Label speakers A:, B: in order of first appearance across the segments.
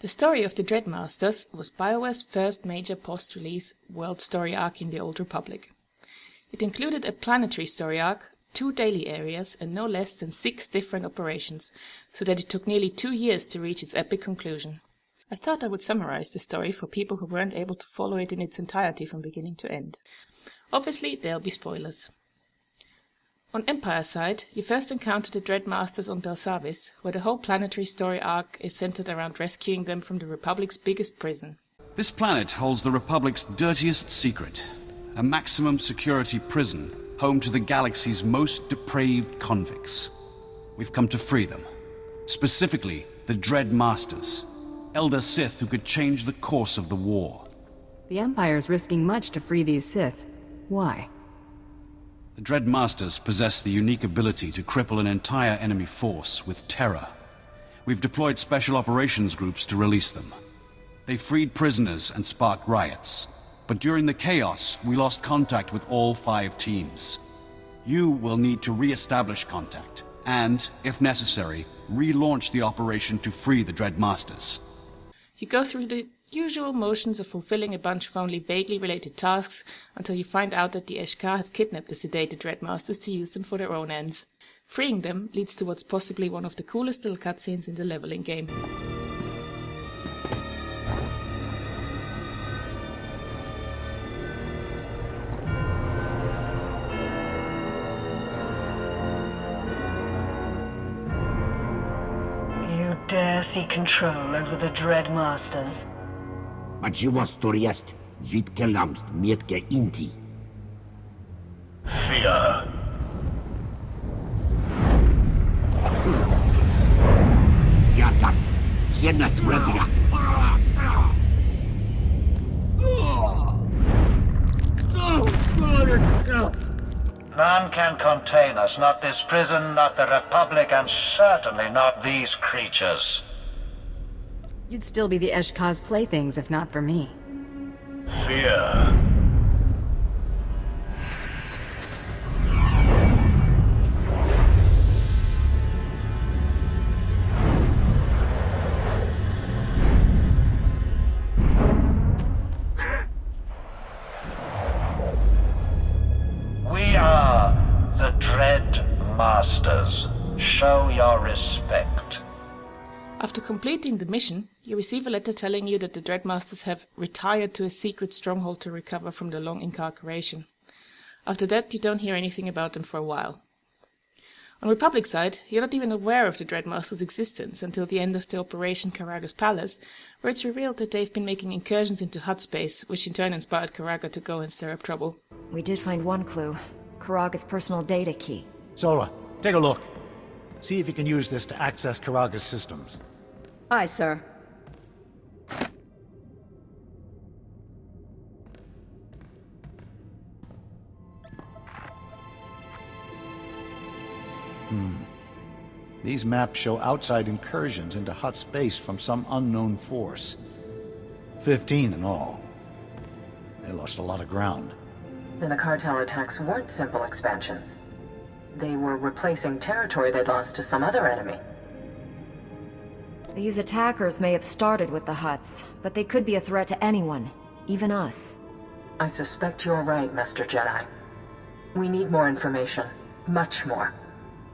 A: The story of the Dreadmasters was BioWare's first major post-release world story arc in the Old Republic. It included a planetary story arc, 2 daily areas, and no less than 6 different operations, so that it took nearly 2 years to reach its epic conclusion. I thought I would summarize the story for people who weren't able to follow it in its entirety from beginning to end. Obviously, there'll be spoilers. On Empire side, you first encounter the Dreadmasters on Belsavis, where the whole planetary story arc is centered around rescuing them from the Republic's biggest prison.
B: This planet holds the Republic's dirtiest secret, a maximum security prison home to the galaxy's most depraved convicts. We've come to free them, specifically the Dreadmasters, Elder Sith who could change the course of the war.
C: The Empire's risking much to free these Sith. Why?
B: The Dreadmasters possess the unique ability to cripple an entire enemy force with terror. We've deployed special operations groups to release them. They freed prisoners and sparked riots. But during the chaos, we lost contact with all 5 teams. You will need to re-establish contact, and, if necessary, relaunch the operation to free the Dreadmasters.
A: You go through the usual motions of fulfilling a bunch of only vaguely related tasks until you find out that the Eshkar have kidnapped the sedated Dreadmasters to use them for their own ends. Freeing them leads to what's possibly one of the coolest little cutscenes in the leveling game.
D: You dare seek control over the Dreadmasters?
E: Maciła Żydkę lamst mietkę inti.
F: Fear.
E: Ja tak, jedna słabia.
F: None can contain us, not this prison, not the Republic, and certainly not these creatures.
C: You'd still be the Eshka's playthings if not for me.
F: Fear. We are the Dreadmasters. Show your respect.
A: After completing the mission, you receive a letter telling you that the Dreadmasters have retired to a secret stronghold to recover from the long incarceration. After that, you don't hear anything about them for a while. On Republic side, you're not even aware of the Dreadmasters' existence until the end of the Operation Karaga's Palace, where it's revealed that they've been making incursions into Hutt space, which in turn inspired Karaga to go and stir up trouble.
G: We did find one clue. Karaga's personal data key.
H: Sola, take a look. See if you can use this to access Karaga's systems.
G: Aye, sir.
H: These maps show outside incursions into Hutt space from some unknown force. 15 in all. They lost a lot of ground.
I: Then the cartel attacks weren't simple expansions. They were replacing territory they'd lost to some other enemy.
G: These attackers may have started with the Hutts, but they could be a threat to anyone, even us.
I: I suspect you're right, Master Jedi. We need more information. Much more.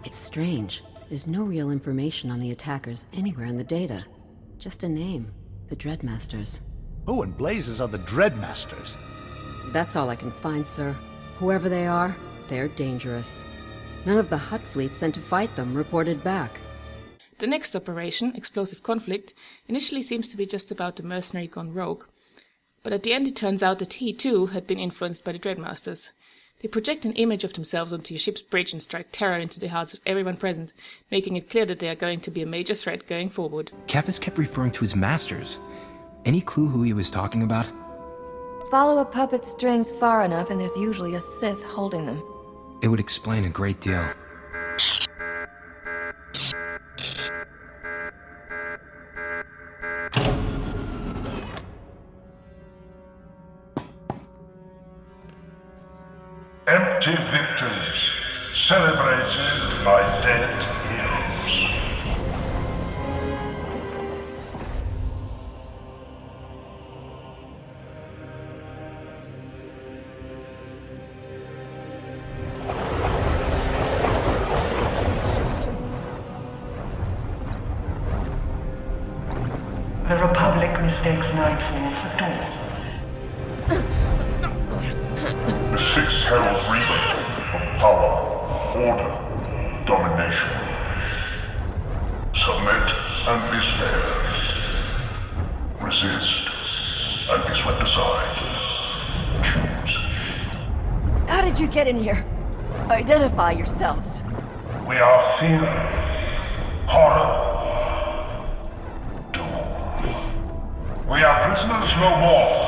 J: It's strange. There's no real information on the attackers anywhere in the data. Just a name. The Dreadmasters.
H: Who in blazes are the Dreadmasters?
J: That's all I can find, sir. Whoever they are, they're dangerous. None of the Hutt fleets sent to fight them reported back.
A: The next operation, Explosive Conflict, initially seems to be just about the mercenary gone rogue, but at the end it turns out that he too had been influenced by the Dreadmasters. They project an image of themselves onto your ship's bridge and strike terror into the hearts of everyone present, making it clear that they are going to be a major threat going forward.
K: Kappas kept referring to his masters. Any clue who he was talking about?
G: Follow a puppet's strings far enough and there's usually a Sith holding them.
K: It would explain a great deal.
F: Empty victories, celebrated by dead heroes.
D: The Republic mistakes nightfall for dawn.
L: The Six herald rebirth of power, order, domination. Submit and despair. Resist and be swept aside. Choose.
M: How did you get in here? Identify yourselves.
L: We are fear, horror, doom. We are prisoners no more.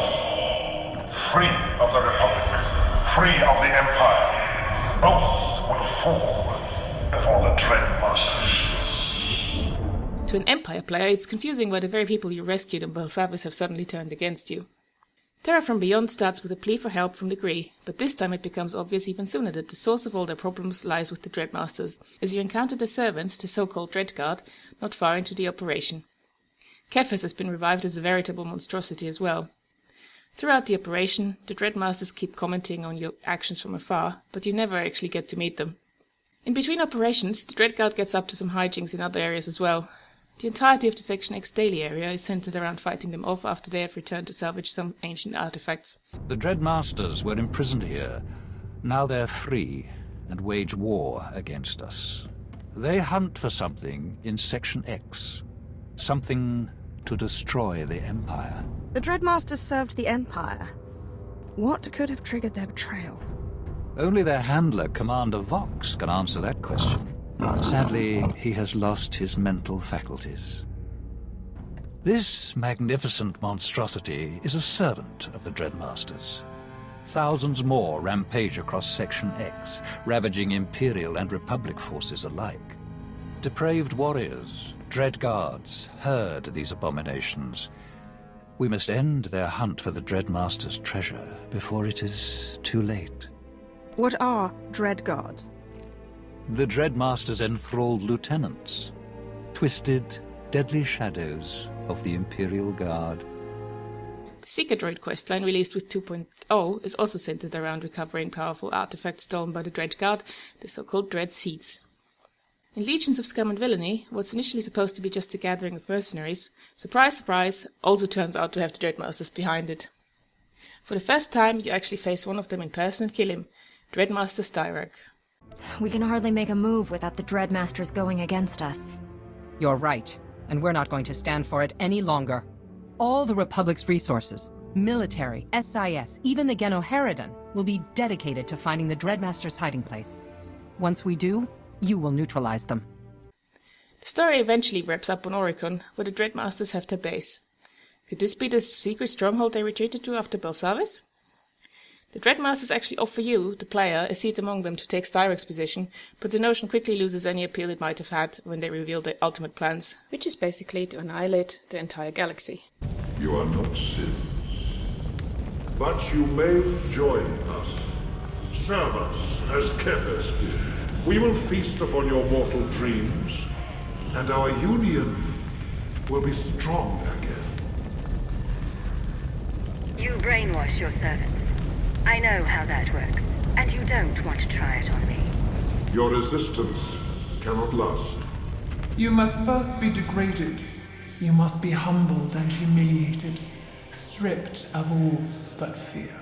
L: Free of the Republic, free of the Empire. Both will fall before the Dread Masters.
A: To an Empire player, it's confusing why the very people you rescued on Belsavis have suddenly turned against you. Terra from Beyond starts with a plea for help from the Gree, but this time it becomes obvious even sooner that the source of all their problems lies with the Dreadmasters, as you encounter the servants, the so-called Dreadguard, not far into the operation. Kefis has been revived as a veritable monstrosity as well. Throughout the operation, the Dreadmasters keep commenting on your actions from afar, but you never actually get to meet them. In between operations, the Dreadguard gets up to some hijinks in other areas as well. The entirety of the Section X daily area is centered around fighting them off after they have returned to salvage some ancient artifacts.
F: The Dread Masters were imprisoned here. Now they're free and wage war against us. They hunt for something in Section X. Something to destroy the Empire.
N: The Dreadmasters served the Empire. What could have triggered their betrayal?
F: Only their handler, Commander Vox, can answer that question. Sadly, he has lost his mental faculties. This magnificent monstrosity is a servant of the Dreadmasters. Thousands more rampage across Section X, ravaging Imperial and Republic forces alike. Depraved warriors, Dread Guards, herd these abominations. We must end their hunt for the Dreadmasters' treasure before it is too late.
N: What are Dread Guards?
F: The Dreadmasters' enthralled lieutenants. Twisted, deadly shadows of the Imperial Guard.
A: The Seeker Droid questline, released with 2.0, is also centered around recovering powerful artifacts stolen by the Dreadguard, the so-called Dread Seeds. In Legions of Scum and Villainy, what's initially supposed to be just a gathering of mercenaries, surprise, surprise, also turns out to have the Dreadmasters behind it. For the first time, you actually face one of them in person and kill him, Dreadmaster Styrak.
G: We can hardly make a move without the Dreadmasters going against us.
O: You're right, and we're not going to stand for it any longer. All the Republic's resources, military, SIS, even the Genoheridan, will be dedicated to finding the Dreadmasters' hiding place. Once we do, you will neutralize them.
A: The story eventually wraps up on Oricon, where the Dreadmasters have their base. Could this be the secret stronghold they retreated to after Belsavis? The Dreadmasters actually offer you, the player, a seat among them to take Styrak's position, but the notion quickly loses any appeal it might have had when they reveal their ultimate plans, which is basically to annihilate the entire galaxy.
L: You are not Sith, but you may join us. Serve us as Kefis did. We will feast upon your mortal dreams, and our union will be strong again.
P: You brainwash your servants. I know how that works, and you don't want to try it on me.
L: Your resistance cannot last.
Q: You must first be degraded. You must be humbled and humiliated, stripped of all but fear.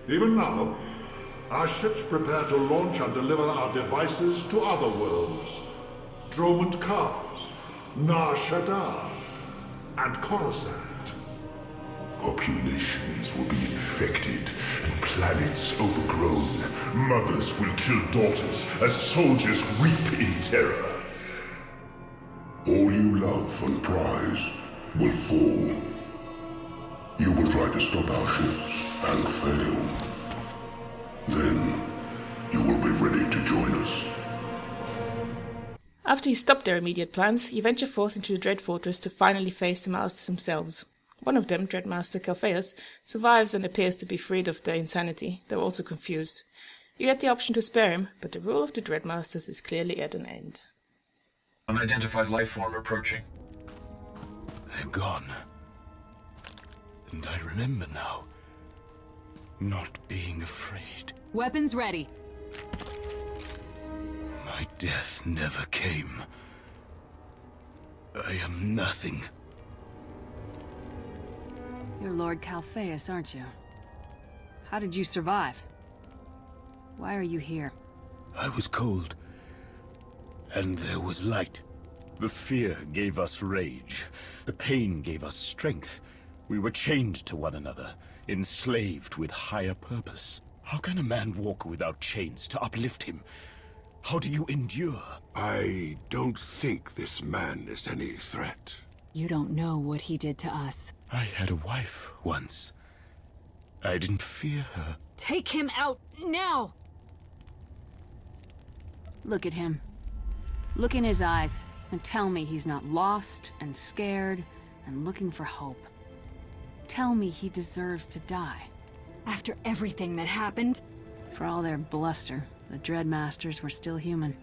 L: Even now, our ships prepare to launch and deliver our devices to other worlds. Dromund Kars, Nar Shaddaa, and Coruscant. Populations will be infected, and planets overgrown. Mothers will kill daughters as soldiers weep in terror. All you love and prize will fall. You will try to stop our ships and fail. Then, you will be ready to join us.
A: After you stop their immediate plans, you venture forth into the Dread Fortress to finally face the Masters themselves. One of them, Dreadmaster Calpheus, survives and appears to be freed of their insanity, though also confused. You get the option to spare him, but the rule of the Dreadmasters is clearly at an end.
R: Unidentified life form approaching.
B: They're gone. And I remember now. Not being afraid.
C: Weapons ready.
B: My death never came. I am nothing.
J: You're Lord Calpheus, aren't you? How did you survive? Why are you here?
S: I was cold. And there was light. The fear gave us rage. The pain gave us strength. We were chained to one another, enslaved with higher purpose. How can a man walk without chains to uplift him? How do you endure?
T: I don't think this man is any threat.
C: You don't know what he did to us.
S: I had a wife once. I didn't fear her.
J: Take him out, now! Look at him. Look in his eyes, and tell me he's not lost and scared and looking for hope. Tell me he deserves to die.
C: After everything that happened?
J: For all their bluster, the Dreadmasters were still human.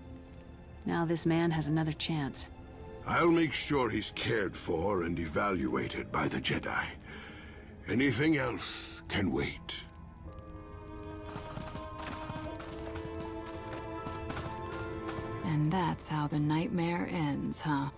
J: Now this man has another chance.
T: I'll make sure he's cared for and evaluated by the Jedi. Anything else can wait.
C: And that's how the nightmare ends, huh?